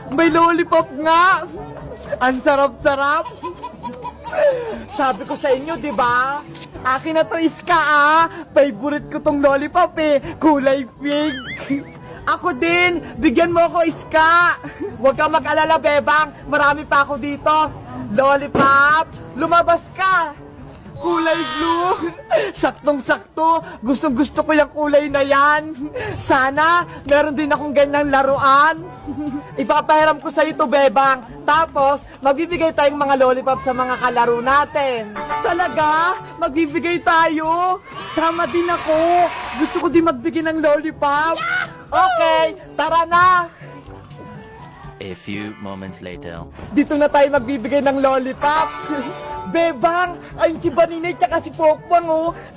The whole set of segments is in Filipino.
May lollipop nga! Ang sarap-sarap! Sabi ko sa inyo, di ba? Akin na to, Iska, Favorite ko tong lollipop, Kulay pink. Ako din! Bigyan mo ako, Iska! Huwag kang mag-alala, Bebang. Marami pa ako dito. Lollipop! Lumabas ka! Kulay blue! Saktong-sakto! Gustong-gusto ko yung kulay na yan! Sana, meron din akong ganyang laruan! Ipapahiram ko sa ito, Bebang! Tapos, magbibigay tayong mga lollipop sa mga kalaro natin! Talaga? Magbibigay tayo? Sama din ako! Gusto ko din magbigay ng lollipop! Okay, tara na! A few moments later. Dito na tayo magbibigay ng lollipop! Bebang, ayun si Baninay tsaka si Pokpang,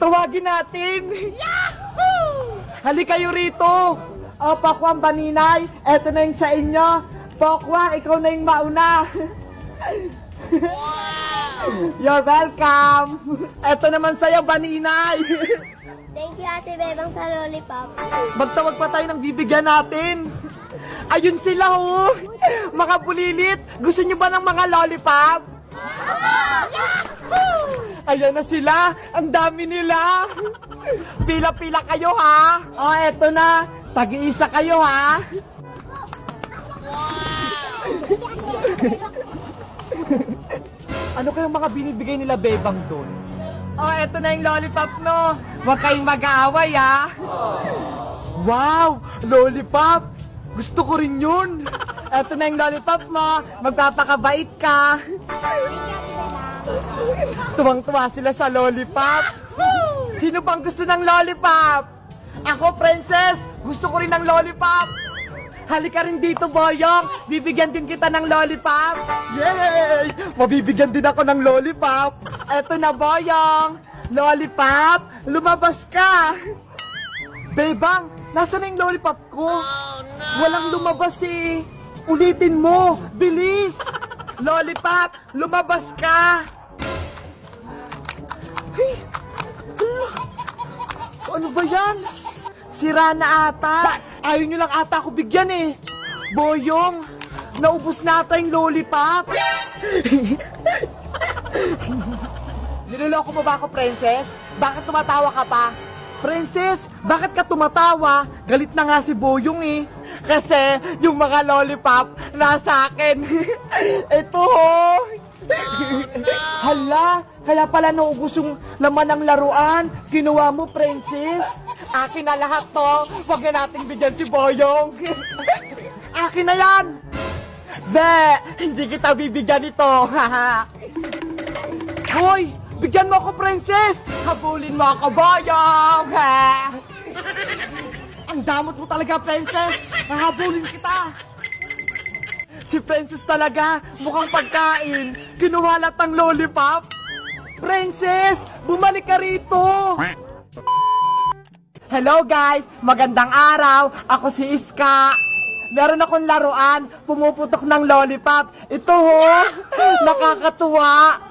tawagin natin. Yahoo! Halika kayo rito. Pokwang, Baninay, eto na yung sa inyo. Pokwang, ikaw na yung mauna. Wow! You're welcome. Eto naman sa'yo, Baninay. Thank you, Ate Bebang, sa lollipop. Magtawag pa tayo ng bibigyan natin. Ayun sila, mga bulilit. Gusto nyo ba ng mga lollipop? Ayan na sila. Ang dami nila. Pila-pila kayo, ha? Eto na. Tag-iisa kayo, ha? Ano kayong mga binibigay nila, Bebang, doon? Eto na yung lollipop, no? Huwag kayong mag-aaway, ha? Wow! Lollipop! Gusto ko rin yun! Eto na yung lollipop mo! Magpapakabait ka! Tuwang-tuwa sila sa lollipop! Sino bang gusto ng lollipop? Ako, Princess! Gusto ko rin ng lollipop! Halika rin dito, Boyong! Bibigyan din kita ng lollipop! Yay! Mabibigyan din ako ng lollipop! Eto na, Boyong! Lollipop! Lumabas ka! Bebang! Nasaan na yung lollipop ko? Oh, no! Walang lumabas eh! Ulitin mo! Bilis! Lollipop! Lumabas ka! Hey! Ano ba yan? Sira na ata! Ayaw nyo lang ata ako bigyan eh! Boyong! Naubos na ata yung lollipop! Niloloko mo ba ako, Princess? Bakit tumatawa ka pa? Princess, bakit ka tumatawa? Galit na nga si Boyong eh. Kasi yung mga lollipop nasa akin. Ito ho. Hala, kaya pala naubos yung laman ng laruan. Kinuha mo, Princess. Akin na lahat to. Huwag na nating bigyan si Boyong. Akin na yan. Be, hindi kita bibigyan ito. Hoy, bigyan mo ako, Princess! Habulin mo ako, Boyong! Ang damot mo talaga, Princess! Hahabulin kita! Si Princess talaga, mukhang pagkain. Kinuha lahat ng lollipop. Princess, bumalik ka rito! Hello guys, magandang araw. Ako si Iska. Meron akong laruan, pumuputok ng lollipop. Ito ho, nakakatuwa.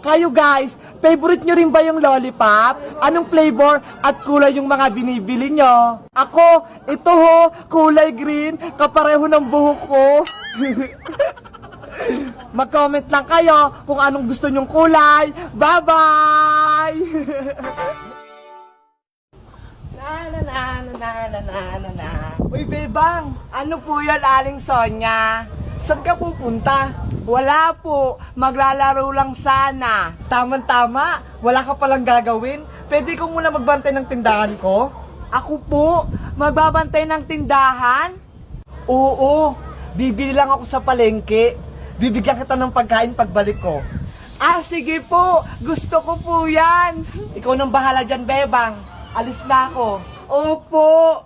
Kayo guys, favorite nyo rin ba yung lollipop? Anong flavor at kulay yung mga binibili nyo? Ako, ito ho, kulay green, kapareho ng buhok ko. Mag-comment lang kayo kung anong gusto nyong kulay. Bye-bye! Uy, Bebang, ano po yan, Aling Sonya? Saan ka pupunta? Wala po, maglalaro lang sana. Tama-tama, wala ka palang gagawin. Pwede ko muna magbantay ng tindahan ko? Ako po, magbabantay ng tindahan? Oo, bibili lang ako sa palengke. Bibigyan kita ng pagkain pagbalik ko. Sige po, gusto ko po yan. Ikaw nang bahala dyan, Bebang. Alis na ako. Opo.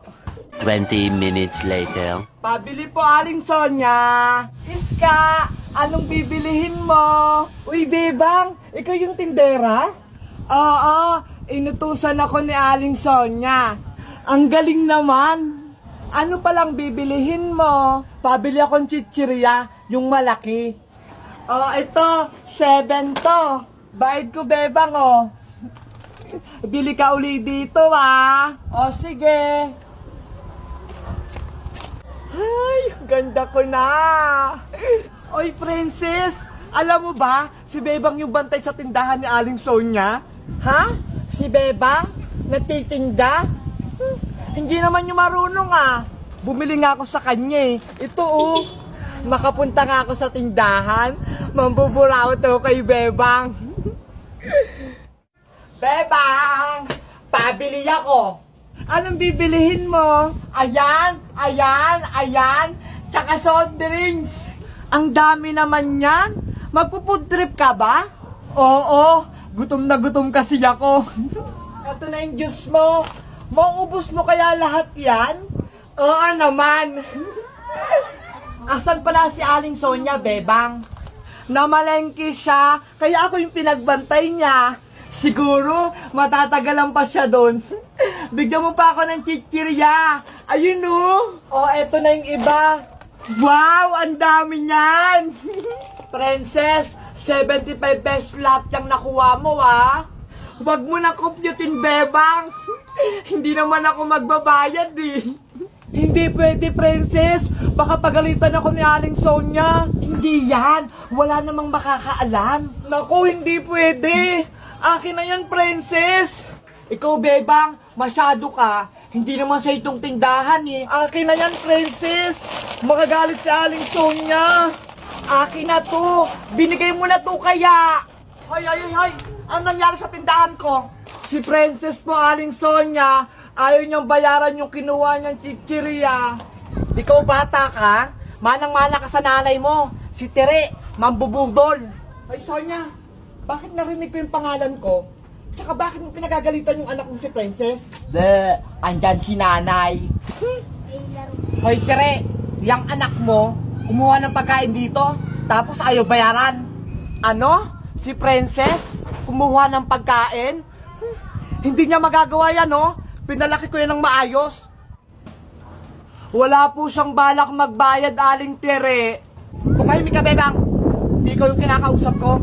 20 minutes later. Pabili po, Aling Sonya. Iska, anong bibilihin mo? Uy, Bebang, ikaw yung tindera? Oo, inutusan ako ni Aling Sonya. Ang galing naman. Ano palang bibilihin mo? Pabili akong chichirya, yung malaki. Ito, 7 to. Bayad ko, Bebang, Bili ka uli dito, sige. Ay, Ganda ko na! Oy, Princess! Alam mo ba, si Bebang yung bantay sa tindahan ni Aling Sonia? Ha? Si Bebang? Nagtitinda? Hindi naman yung marunong ah. Bumili nga ako sa kanya eh. Ito oh. Makapunta nga ako sa tindahan. Mambuburaot ako kay Bebang. Bebang! Pabili ako. Anong bibilihin mo? Ayan, ayan, ayan. Tsaka soft drinks. Ang dami naman yan. Magpo-food trip ka ba? Oo, gutom na gutom kasi ako. Ito na yung juice mo. Mauubos mo kaya lahat yan? Oo naman. Asan pala si Aling Sonia, Bebang? Namalengke siya, kaya ako yung pinagbantay niya. Siguro, matatagalan pa siya doon. Bigyan mo pa ako ng chichirya. Ayun oh. Oh, eto na yung iba. Wow, ang dami niyan. Princess, 75 pesos lahat yung nakuha mo ah. Huwag mo na computin, Bebang. Hindi naman ako magbabayad eh. Hindi pwede, Princess. Baka pagalitan ako ni Aling Sonia. Hindi yan. Wala namang makakaalam. Naku, hindi pwede. Akin na yan, Princess. Ikaw, Bebang, masyado ka. Hindi naman sa itong tindahan eh. Akin na yan, Princess. Makagalit si Aling Sonia. Akin na to. Binigay mo na to kaya. Hay, hay, hay. Ano nangyari sa tindahan ko? Si Princess po, Aling Sonia, ayaw niyang bayaran yung kinuha niyang chichirya. Ikaw bata ka? Manang-mana ka sa nanay mo. Si Tere, mambubudol. Ay, Sonia, bakit narinig ko yung pangalan ko? Tsaka bakit mo pinagagalitan yung anak mo si Princess? Andyan si nanay. Hoy, Tere, yung anak mo, kumuha ng pagkain dito, tapos ayaw bayaran. Ano? Si Princess? Kumuha ng pagkain? Hindi niya magagawa yan, no? Pinalaki ko yan ng maayos. Wala po siyang balak magbayad, Aling Tere. Tumahimik ka, Bebang. Hindi ko yung kinakausap ko.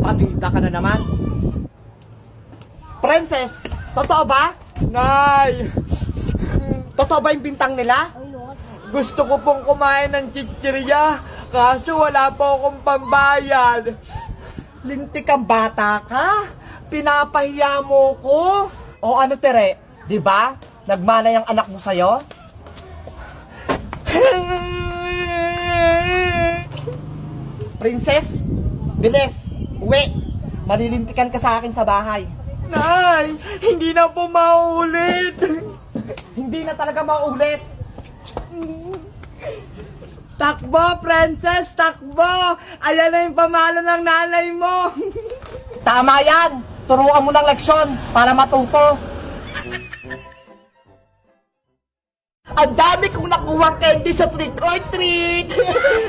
Pagilda ka na naman. Princess, totoo ba? Nay! Totoo ba yung bintang nila? Gusto ko pong kumain ng chichirya, kaso wala po akong pambayad. Lintik kang bata ka? Pinapahiya mo ko? O ano, Tere? Diba? Nagmana yung anak mo sa'yo? Princess, bilis, uwi. Malilintikan ka sa akin sa bahay. Nay, hindi na po maulit. Hindi na talaga maulit. Takbo, Princess, takbo! Ayan na yung pamalo ng nanay mo. Tama yan! Turuan mo ng leksyon para matuto. Ang dami kong nakuha candy sa trick or treat.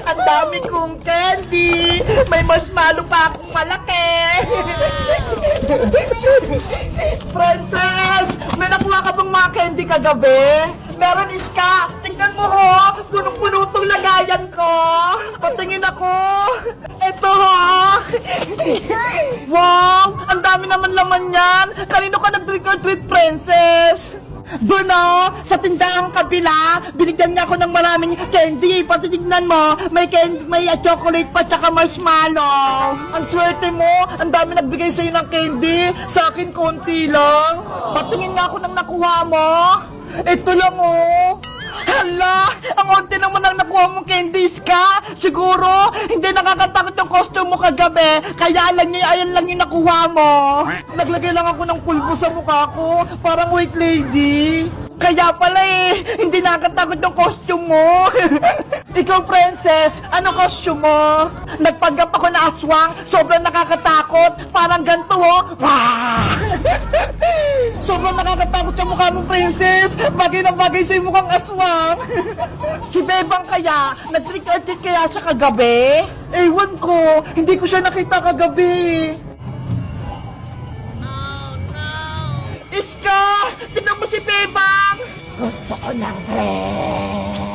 Ang dami kong candy. May marshmallow pa akong malaki. Princess, may nakuha ka bang mga candy kagabi? Meron, Iska. Tingnan mo ho. Punong-puno tong lagayan ko. Patingin ako. Ito ho. Wow, ang dami naman laman yan. Kanino ka nag-trick or treat, Princess? Doon o, sa tindahang kabila, binigyan niya ako ng maraming candy. Patitignan mo, may candy, may chocolate pa tsaka marshmallow. Ang swerte mo, ang dami nagbigay sa'yo ng candy. Sa akin, konti lang. Patingin nga ako ng nakuha mo. Ito lang o. Hala, ang onti naman ang nakuha mong candies ka. Siguro, hindi nakakatakot yung costume mo kagabi. Kaya ayan lang yung nakuha mo. Naglagay lang ako ng pulbo sa mukha ko. Parang white lady. Kaya pala eh, hindi nakakatakot yung costume mo. Ikaw, Princess, ano costume mo? Nagpanggap ako na aswang, sobrang nakakatakot. Parang ganito oh. Sobrang nakakatakot yung mukha mo, Princess. Bagay na bagay sa'yo mukhang aswang. Si Bebang kaya, nag-trick or treat kaya siya kagabi? Ewan ko, hindi ko siya nakita kagabi. Iska! Tignan mo si Bebang! Gusto ko ng friend.